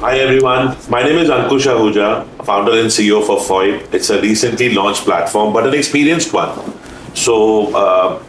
Hi everyone, my name is Ankush Ahuja, founder and CEO for FOIP. It's a recently launched platform, but an experienced one. So,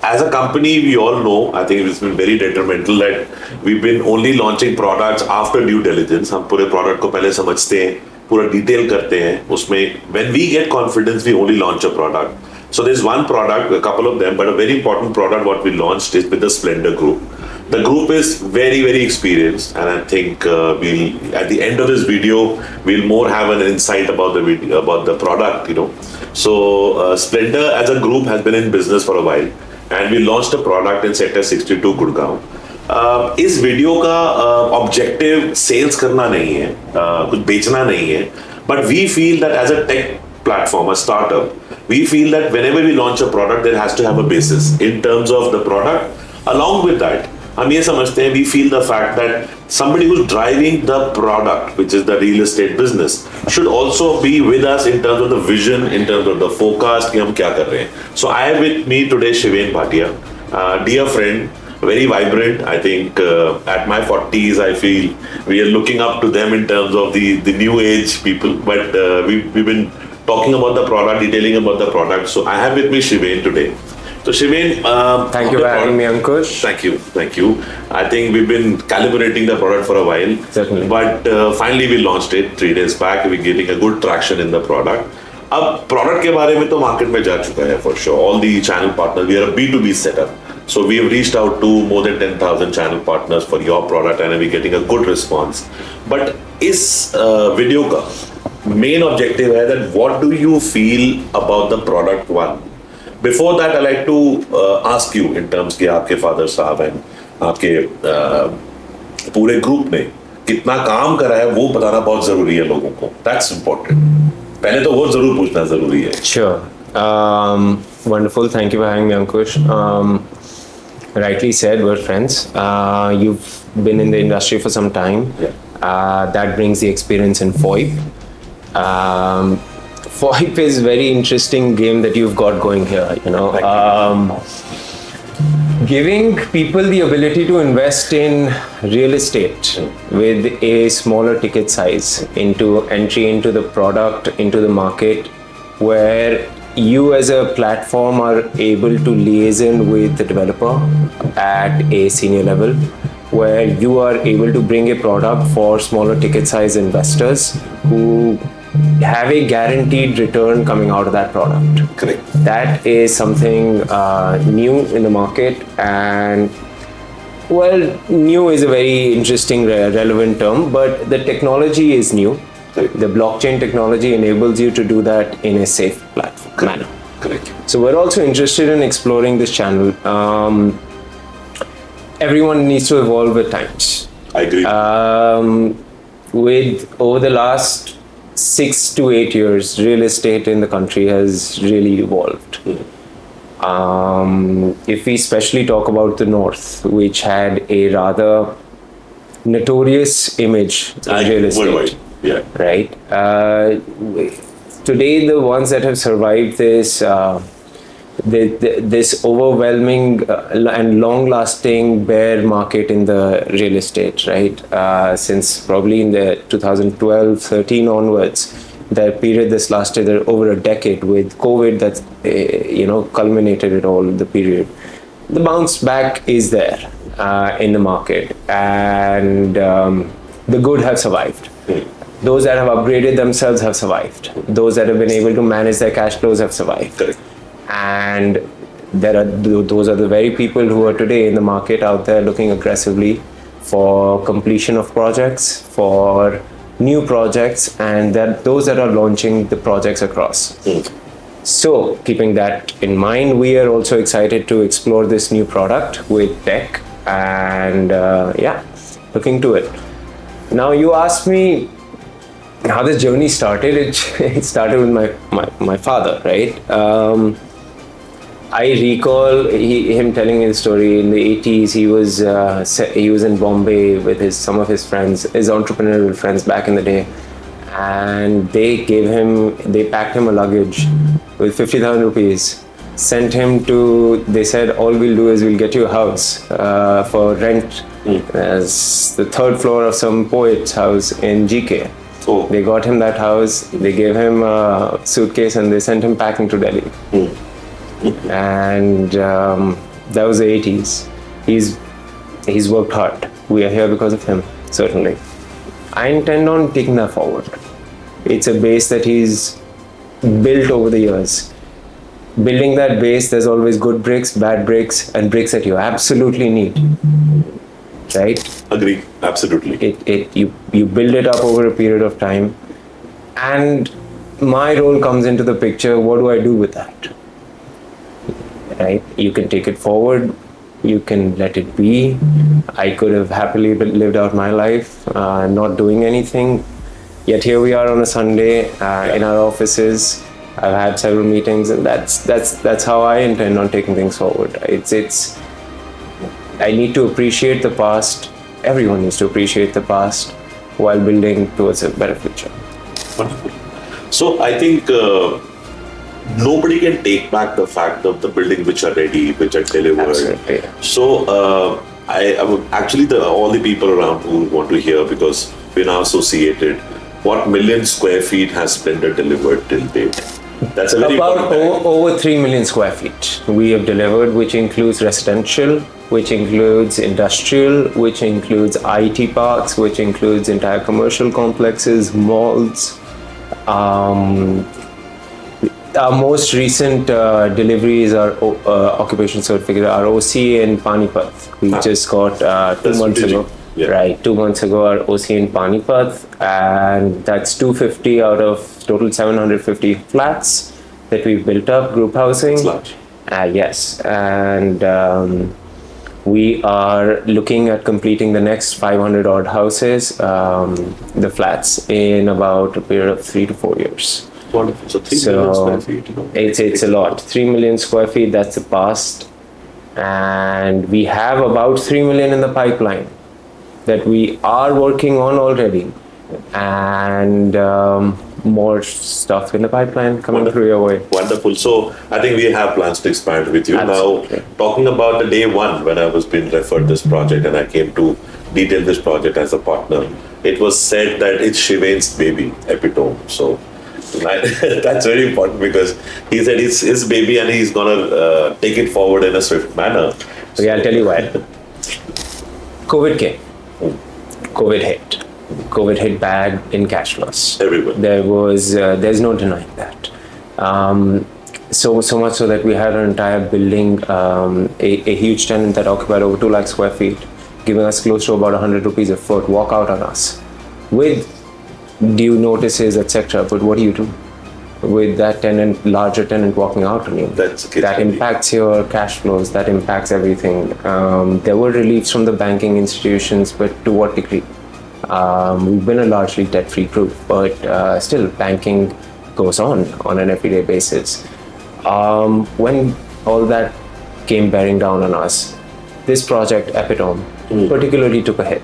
as a company, we all know, I think it's been very detrimental that we've been only launching products after due diligence. हम पूरे product को पहले समझते हैं, पूरा detail करते हैं. उसमें when we get confidence, we only launch a product. So there's one product, a couple of them, but a very important product what we launched is with the Splendor group. The group is very, very experienced, and I think we'll at the end of this video we'll more have an insight about the video, about the product. So Splendor as a group has been in business for a while, and we launched a product in Sector 62 Gurgaon. इस video का objective sales करना नहीं है, कुछ बेचना नहीं है, but we feel that as a tech platform, a startup, we feel that whenever we launch a product, there has to have a basis in terms of the product. Along with that, हम ये समझते हैं, we feel the fact that somebody who's driving the product, which is the real estate business, should also be with us in terms of the vision, in terms of the forecast कि हम क्या कर रहे हैं. So I have with me today Shiven Bhatia, dear friend, very vibrant. I think at my 40s, I feel we are looking up to them in terms of the new age people. But we've been talking about the product, detailing about the product. So I have with me Shiven today. So Shiven, thank you for having me, Ankush. Thank you. I think we've been calibrating the product for a while. Certainly. But finally we launched it 3 days back. We're getting a good traction in the product. अब product के बारे में तो market में जा चुका है for sure. All the channel partners, we are a B2B setup. So we have reached out to more than 10,000 channel partners for your product and we're getting a good response. But इस video का main objective है that what do you feel about the product one? Before that, I like to ask you in terms कि आपके father साहब हैं, आपके पूरे group ने कितना काम करा है वो बताना बहुत जरूरी है लोगों को. That's important. पहले तो वो जरूर पूछना जरूरी है. Sure. Wonderful. Thank you for having me, Ankush. Rightly said, we're friends. You've been in the industry for some time. Yeah. That brings the experience in FOIP. FOIP is very interesting game that you've got going here. Giving people the ability to invest in real estate with a smaller ticket size into entry into the product, into the market, where you as a platform are able to liaison with the developer at a senior level, where you are able to bring a product for smaller ticket size investors who have a guaranteed return coming out of that product. Correct. That is something new in the market, and well, new is a very interesting, relevant term, but the technology is new. Correct. The blockchain technology enables you to do that in a safe platform manner. Correct. So we're also interested in exploring this channel. Everyone needs to evolve with times. I agree. With over the last 6 to 8 years, real estate in the country has really evolved. If we especially talk about the North, which had a rather notorious image in real estate. Worldwide. Yeah. Right? Today, the ones that have survived this, this overwhelming and long-lasting bear market in the real estate, right? Since probably in the 2012-13 onwards, the period this lasted over a decade with COVID that culminated it all. The period, the bounce back is there in the market, and the good have survived. Those that have upgraded themselves have survived. Those that have been able to manage their cash flows have survived. Correct. And those are the very people who are today in the market out there looking aggressively for completion of projects, for new projects, and those that are launching the projects across. So keeping that in mind, we are also excited to explore this new product with tech, and looking to it. Now you asked me how this journey started. It started with my father, right? I recall him telling me the story in the 80s. He was in Bombay with some of his friends, his entrepreneurial friends back in the day, and they packed him a luggage with 50,000 rupees, sent him to. They said, all we'll do is we'll get you a house for rent As the third floor of some poet's house in GK. Oh. They got him that house, they gave him a suitcase and they sent him packing to Delhi. And that was the 80s. He's worked hard. We are here because of him, certainly. I intend on taking that forward. It's a base that he's built over the years. Building that base, there's always good bricks, bad bricks, and bricks that you absolutely need. Right? Agree, absolutely. You build it up over a period of time, and my role comes into the picture. What do I do with that? Right? You can take it forward, you can let it be. I could have happily lived out my life, not doing anything. Yet here we are on a Sunday in our offices. I've had several meetings, and that's how I intend on taking things forward. I need to appreciate the past. Everyone needs to appreciate the past while building towards a better future. Wonderful. So I think nobody can take back the fact of the buildings which are ready, which are delivered. Absolutely. So I would actually all the people around who want to hear, because we're now associated, what million square feet has Splendor delivered till date? That's a very about over 3 million square feet we have delivered, which includes residential, which includes industrial, which includes IT parks, which includes entire commercial complexes, malls. Our most recent deliveries are occupation certificate, our OC in Panipat. We just got 2 months ago. Yeah. Right, 2 months ago, our OC in Panipat, and that's 250 out of total 750 flats that we've built up, group housing. It's large. Yes, and we are looking at completing the next 500 odd houses, the flats, in about a period of 3 to 4 years. Wonderful. So 3 million square feet. It's a lot. 3 million square feet, that's the past. And we have about 3 million in the pipeline that we are working on already. And more stuff in the pipeline coming through your way. Wonderful. So I think we have plans to expand with you. Absolutely. Now, talking about the day one when I was being referred this project and I came to detail this project as a partner, it was said that it's Shiven's baby, epitome. So that's very important, because he said it's his baby and he's gonna take it forward in a swift manner. Okay, I'll tell you why. COVID came. COVID hit. COVID hit bad in cash flows. Everyone. There's no denying that. So much so that we had an entire building, a huge tenant that occupied over 2 lakh square feet, giving us close to about 100 rupees a foot, walk out on us with due notices, etc. But what do you do with that tenant, larger tenant walking out on you? That impacts your cash flows, that impacts everything. There were reliefs from the banking institutions, but to what degree? We've been a largely debt-free group, but still banking goes on an everyday basis. When all that came bearing down on us, this project, Epitome, particularly took a hit.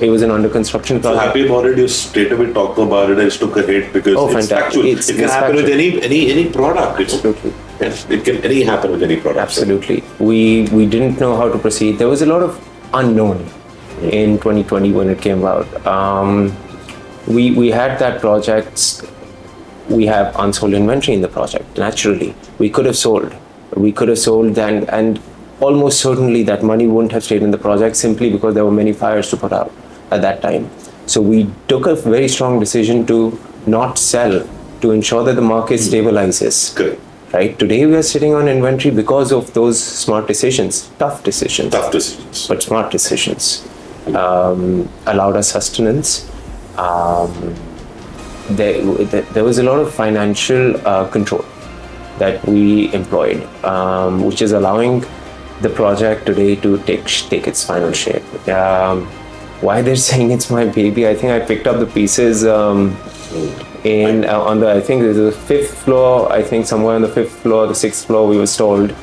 It was an under construction project. So happy about it, you straight away talked about it, it took a hit, because it's factual. It can happen with any product. Absolutely. It can happen with any product. Absolutely. We didn't know how to proceed. There was a lot of unknown in 2020 when it came out. We had that project. We have unsold inventory in the project. Naturally, we could have sold. And almost certainly that money wouldn't have stayed in the project, simply because there were many fires to put out at that time. So we took a very strong decision to not sell, to ensure that the market stabilizes. Good. Right? Today we are sitting on inventory because of those smart decisions, tough decisions, but smart decisions. Allowed us sustenance. There was a lot of financial control that we employed, which is allowing the project today to take its final shape. Why they're saying it's my baby? I think I picked up the pieces on the, I think there's a 5th floor. I think somewhere on the 5th floor, the 6th floor, we were stalled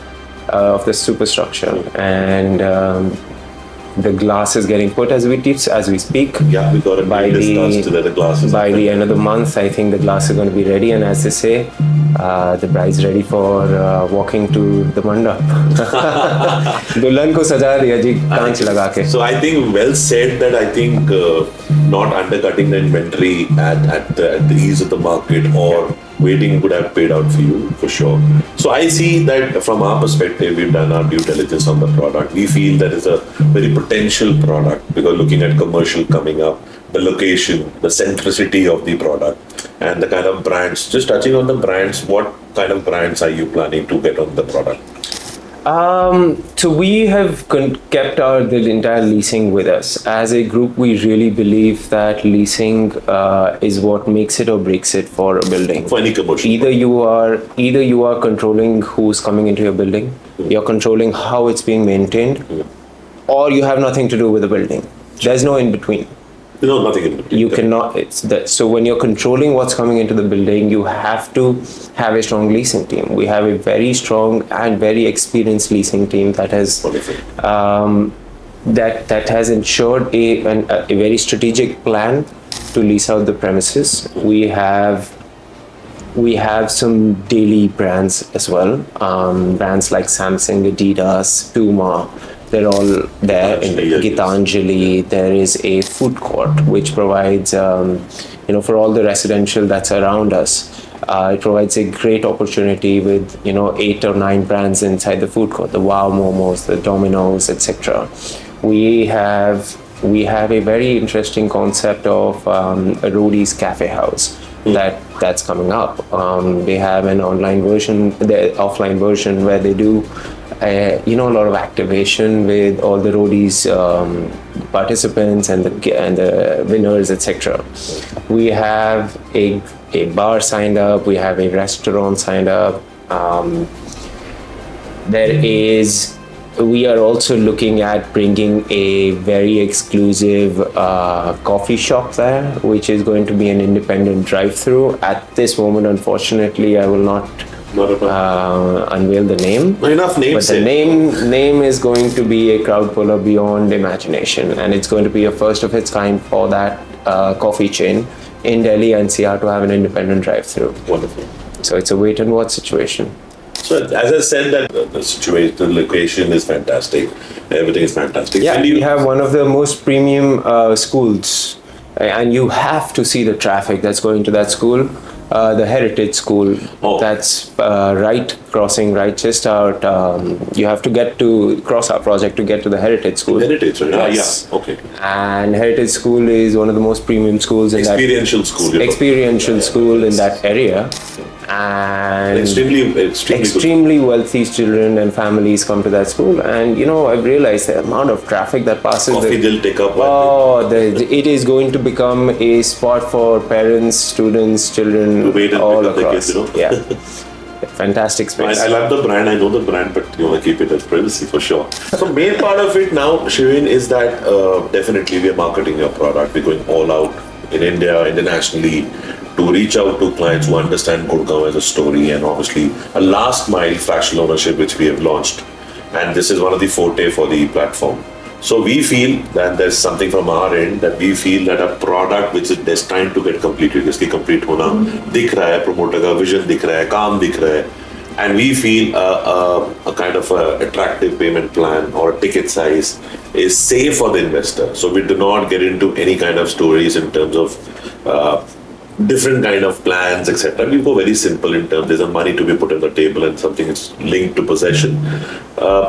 of the superstructure, and The glass is getting put as we speak. Yeah, we got By discussed that the glass is by the end of the month, I think the glass is going to be ready, and as they say, the bride's ready for walking to the mandap. दुल्हन को सजा दिया जी कांच लगा के. So I think well said that I think not undercutting the inventory at the ease of the market or waiting could have paid out for you for sure. So I see that from our perspective, we've done our due diligence on the product. We feel that it's a very potential product because looking at commercial coming up, the location, the centricity of the product, and the kind of brands. Just touching on the brands, what kind of brands are you planning to get on the product? So we have kept the entire leasing with us. As a group, we really believe that leasing is what makes it or breaks it for a building. For any commercial. Either you are controlling who's coming into your building, you're controlling how it's being maintained, or you have nothing to do with the building. There's no in between. No, nothing in between. You cannot. It's that. So when you're controlling what's coming into the building, you have to have a strong leasing team. We have a very strong and very experienced leasing team that has that has ensured a very strategic plan to lease out the premises. We have some daily brands as well. Brands like Samsung, Adidas, Puma. They're all there in Gitanjali. There is a food court which provides, for all the residential that's around us. It provides a great opportunity with 8 or 9 brands inside the food court. The Wow Momos, the Domino's, etc. We have a very interesting concept of a roadies cafe house. That's coming up. They have an online version, the offline version where they do a lot of activation with all the roadies participants and the winners, etc. We have a bar signed up. We have a restaurant signed up. We are also looking at bringing a very exclusive coffee shop there, which is going to be an independent drive-through. At this moment, unfortunately, I will not unveil the name. Enough names. But the name is going to be a crowd puller beyond imagination, and it's going to be a first of its kind for that coffee chain in Delhi NCR to have an independent drive-through. Wonderful. So it's a wait and watch situation. So as I said, that the situation, the location is fantastic. Everything is fantastic. Yeah, we have one of the most premium schools, and you have to see the traffic that's going to that school. The Heritage School, that's crossing right just out. You have to cross our project to get to the Heritage School. Heritage, yes. Yeah, okay. And Heritage School is one of the most premium schools in experiential school in that area. And extremely wealthy children and families come to that school, and I've realized the amount of traffic that passes. Coffee they'll take up. It is going to become a spot for parents, students, children all across. Yeah, fantastic space. I love the brand. I know the brand, but you want to keep it as privacy for sure. So main part of it now, Shiven, is that definitely we are marketing your product. We're going all out in India, internationally, to reach out to clients who understand Gurgaon as a story, and obviously a last mile fractional ownership which we have launched, and this is one of the forte for the platform. So we feel that there's something from our end that we feel that a product which is destined to get completed, जिसकी complete होना दिख रहा है, promoter का vision दिख रहा है, काम दिख रहा है, and we feel a kind of a attractive payment plan or ticket size is safe for the investor. So we do not get into any kind of stories in terms of different kind of plans, etc. We go very simple in terms. There's a money to be put on the table and something is linked to possession.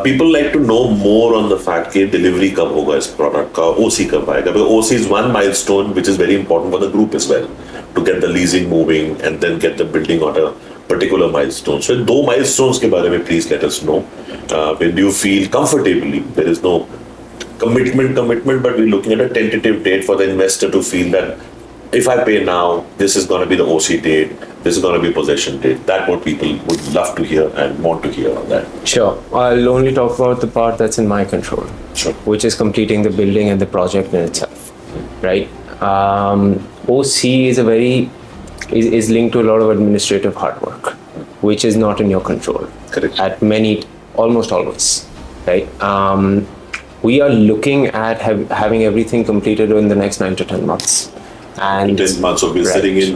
People like to know more on the fact that delivery कब होगा इस product का, OC कब आएगा. Because OC is one milestone which is very important for the group as well, to get the leasing moving and then get the building on a particular milestone. So दो milestones के बारे में please let us know. When you feel comfortably, there is no commitment, but we're looking at a tentative date for the investor to feel that if I pay now, this is going to be the OC date, this is going to be possession date. That's what people would love to hear and want to hear on that. Sure. I'll only talk about the part that's in my control, sure, which is completing the building and the project in itself, right? OC is linked to a lot of administrative hard work, which is not in your control. Correct. Almost always, right? we are looking at having everything completed in the next 9 to 10 months. And 10 months, so we're right. sitting in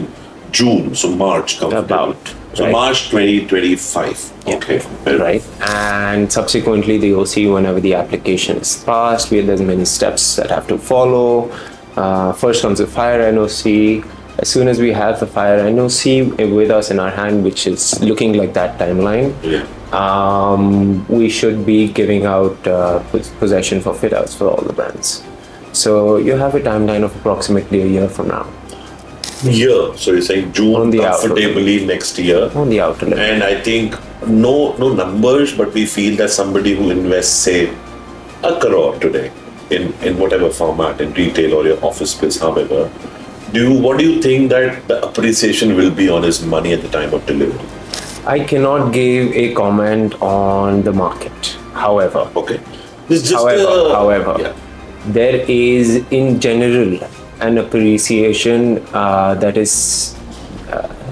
June, so March comfortably. About, So right. March 2025. Yeah. Okay. Right. And subsequently the OC, whenever the application is passed, there's many steps that have to follow. First comes the fire NOC. As soon as we have the fire NOC with us in our hand, which is looking like that timeline, we should be giving out possession for fit outs for all the brands. So you have a timeline of approximately a year from now. Year. So you're saying June On the comfortably next year. On the outer limit. And I think no numbers, but we feel that somebody who invests, say, 1 crore today in whatever format, in retail or your office space, however, what do you think that the appreciation will be on his money at the time of delivery? I cannot give a comment on the market. However, okay. This just however, yeah. There is in general an appreciation that is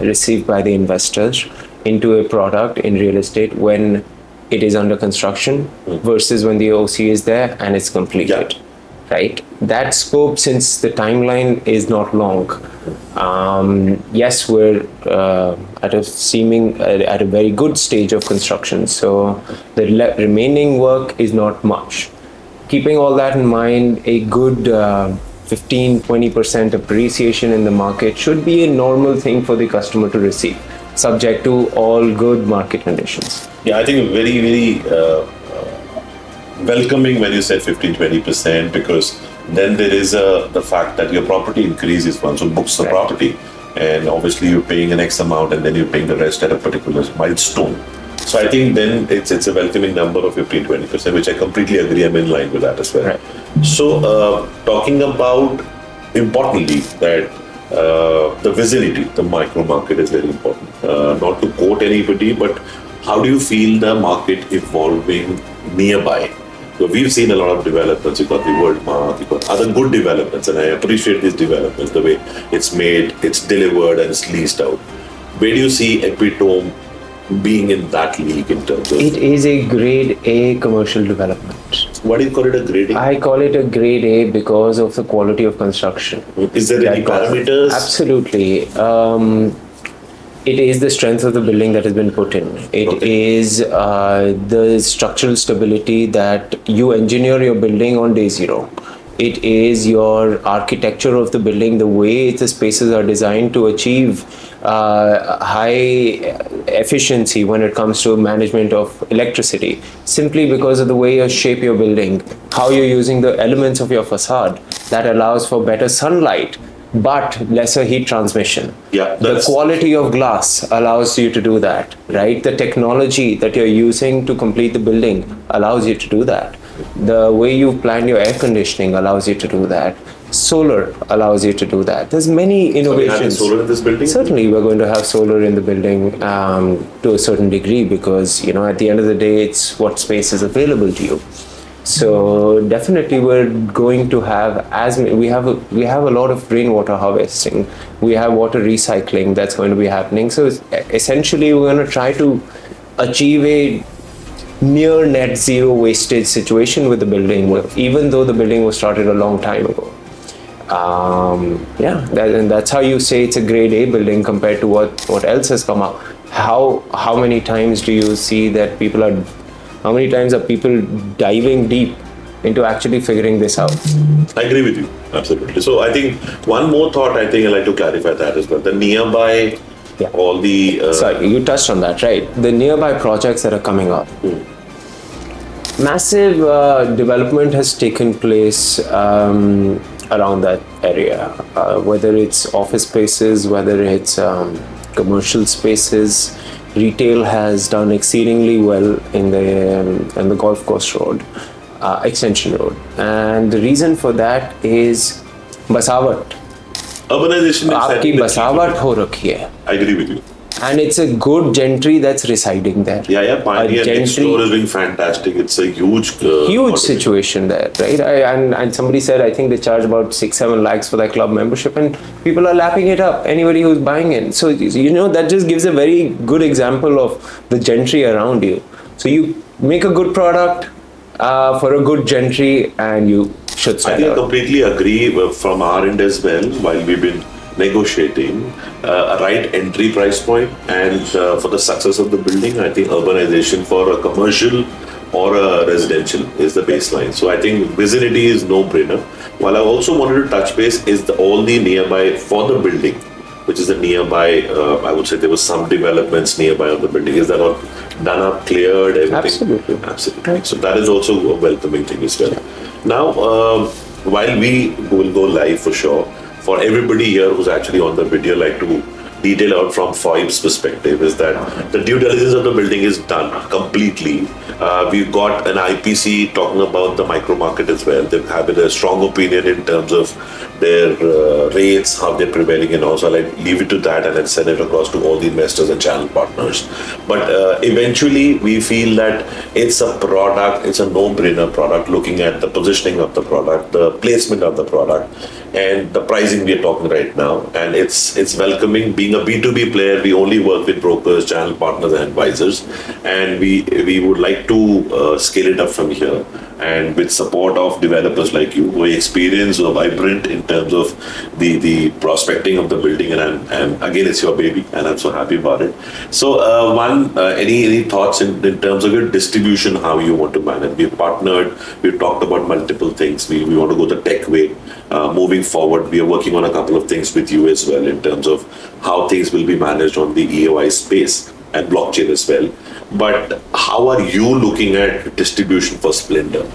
received by the investors into a product in real estate when it is under construction versus when the OC is there and it's completed. Yeah. Right? That scope, since the timeline is not long, yes, we're at a very good stage of construction. So the remaining work is not much. Keeping all that in mind, a good 15-20% appreciation in the market should be a normal thing for the customer to receive, subject to all good market conditions. Yeah, I think very, very welcoming when you said 15-20%, because then there is the fact that your property increases once you books the Right. property, and obviously you're paying an X amount and then you're paying the rest at a particular milestone. So I think then it's a welcoming number of 15-20%, which I completely agree. I'm in line with that as well. Right. So talking about importantly that the vicinity, the micro market is very important. Not to quote anybody, but how do you feel the market evolving nearby? So we've seen a lot of developments. You've got the World Mark, you've got other good developments, and I appreciate these developments, the way it's made, it's delivered, and it's leased out. Where do you see Epitome being in that league in terms of? It is a grade A commercial development. What do you call it, a grade A? I call it a grade A because of the quality of construction. Is there any parameters? Absolutely. It is the strength of the building that has been put in. It is the structural stability that you engineer your building on day zero. It is your architecture of the building, the way the spaces are designed to achieve high efficiency when it comes to management of electricity, simply because of the way you shape your building, how you're using the elements of your facade that allows for better sunlight but lesser heat transmission. Yeah, the quality of glass allows you to do that, right? The technology that you're using to complete the building allows you to do that. The way you plan your air conditioning allows you to do that. Solar allows you to do that. There's many innovations. So we have solar in this building? Certainly, we're going to have solar in the building to a certain degree, because at the end of the day, it's what space is available to you. So definitely, we're going to have we have a lot of rainwater harvesting. We have water recycling that's going to be happening. So essentially, we're going to try to achieve a near net zero wastage situation with the building, even though the building was started a long time ago. And that's how you say it's a grade A building compared to what else has come up. How many times do you see that how many times are people diving deep into actually figuring this out? I agree with you, absolutely. So I think one more thought, I think I'd like to clarify that as well. The nearby, all the... Sorry, you touched on that, right? The nearby projects that are coming up. Massive development has taken place around that area, whether it's office spaces, whether it's commercial spaces. Retail has done exceedingly well in the Golf Course Road, Extension Road, and the reason for that is बसावट. Urbanization. आपकी बसावट हो रखी है. I agree with you. And it's a good gentry that's residing there. Yeah. Pioneer next door is doing fantastic. It's a huge situation there, right? And somebody said, I think they charge about 6-7 lakhs for their club membership, and people are lapping it up. Anybody who's buying it. So that just gives a very good example of the gentry around you. So you make a good product, for a good gentry, and you should I stand think I out. completely agree from our end as well. While we've been negotiating a right entry price point, and for the success of the building, I think urbanization for a commercial or a residential is the baseline. So I think vicinity is no brainer. While I also wanted to touch base is all the nearby for the building, which is the nearby. I would say there was some developments nearby of the building. Is that all done up, cleared, everything? Absolutely. Absolutely. So that is also a welcoming thing as well. Now, while we will go live for sure, for everybody here who's actually on the video, like to detail out from FOIP's perspective is that the due diligence of the building is done completely. We've got an IPC talking about the micro market as well. They've had a strong opinion in terms of their rates, how they're prevailing, and also I'll leave it to that and then send it across to all the investors and channel partners. But eventually, we feel that it's a product, it's a no-brainer product. Looking at the positioning of the product, the placement of the product, and the pricing we are talking right now, and it's welcoming. Being a B2B player, we only work with brokers, channel partners, and advisors, and we would like to scale it up from here. And with support of developers like you, who are experienced or vibrant in terms of the prospecting of the building, and again, it's your baby, and I'm so happy about it. So, any thoughts in terms of your distribution, how you want to manage? We've partnered, we've talked about multiple things. We want to go the tech way. Moving forward, we are working on a couple of things with you as well in terms of how things will be managed on the EOI space and blockchain as well. But how are you looking at distribution for Splendor?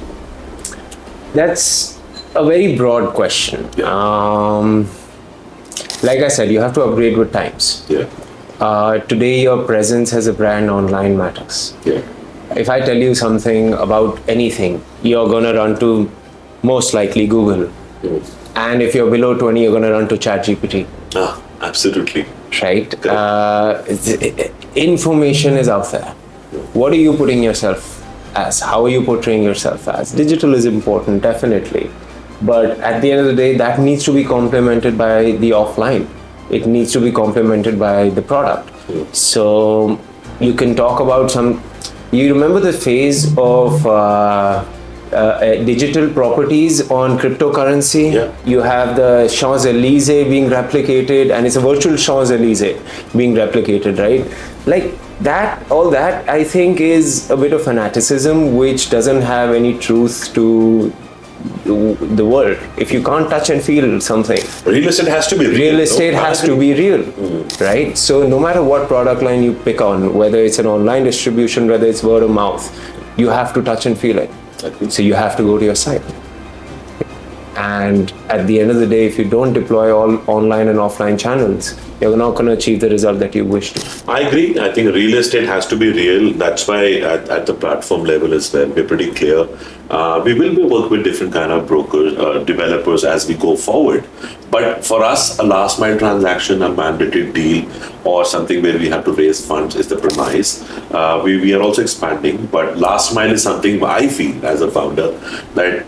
That's a very broad question. Like I said, you have to upgrade with times. Yeah. Today, your presence as a brand online matters. Yeah. If I tell you something about anything, you're going to run to most likely Google. And if you're below 20, you're going to run to ChatGPT. Absolutely. Right? Information is out there. What are you putting yourself as? How are you portraying yourself as? Digital is important, definitely. But at the end of the day, that needs to be complemented by the offline. It needs to be complemented by the product. So you can talk about you remember the phase of digital properties on cryptocurrency? Yeah. You have the Champs-Élysées being replicated, and it's a virtual Champs-Élysées being replicated, right? Like that, all that I think is a bit of fanaticism which doesn't have any truth to the world. If you can't touch and feel something, Real estate has to be real. real estate has to be real, right? So no matter what product line you pick on, whether it's an online distribution, whether it's word of mouth, you have to touch and feel it. So you have to go to your site. And at the end of the day, if you don't deploy all online and offline channels, you're not going to achieve the result that you wish to. I agree. I think real estate has to be real. That's why at the platform level as well, we're pretty clear. We will be work with different kind of brokers, developers as we go forward. But for us, a last mile transaction, a mandated deal, or something where we have to raise funds is the premise. We are also expanding, but last mile is something I feel as a founder that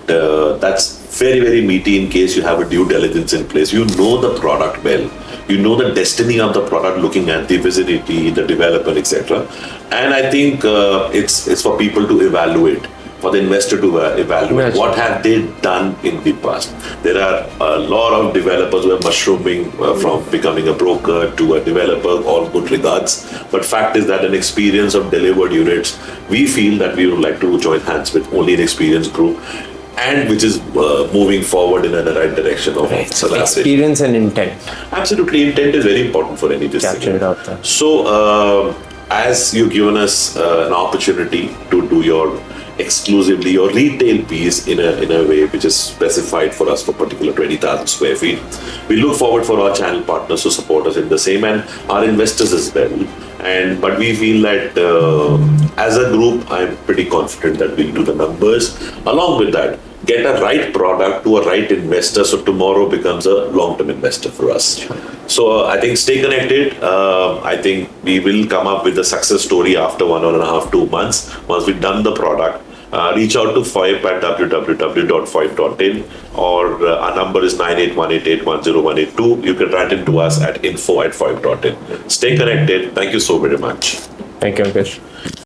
that's very, very meaty in case you have a due diligence in place. You know the product well. You know the destiny of the product, looking at the vicinity, the developer, etc. And I think it's for people to evaluate, for the investor to evaluate what have they done in the past. There are a lot of developers who are mushrooming from becoming a broker to a developer, all good regards. But fact is that an experience of delivered units, we feel that we would like to join hands with only an experienced group, and which is moving forward in the right direction of So experience and intent. Absolutely, intent is very important for any decision. Capture it out there. So, as you've given us an opportunity to do your exclusively your retail piece in a way which is specified for us for particular 20,000 square feet, we look forward for our channel partners to support us in the same, and our investors as well. But we feel that as a group, I'm pretty confident that we'll do the numbers. Along with that, get a right product to a right investor, so tomorrow becomes a long-term investor for us. Sure. So I think stay connected. I think we will come up with a success story after 1.5, 2 months once we've done the product. Reach out to FOIP at www.foip.in, or our number is 9818810182. You can write into us at info@foip.in. Stay connected. Thank you so very much. Thank you, Ankesh.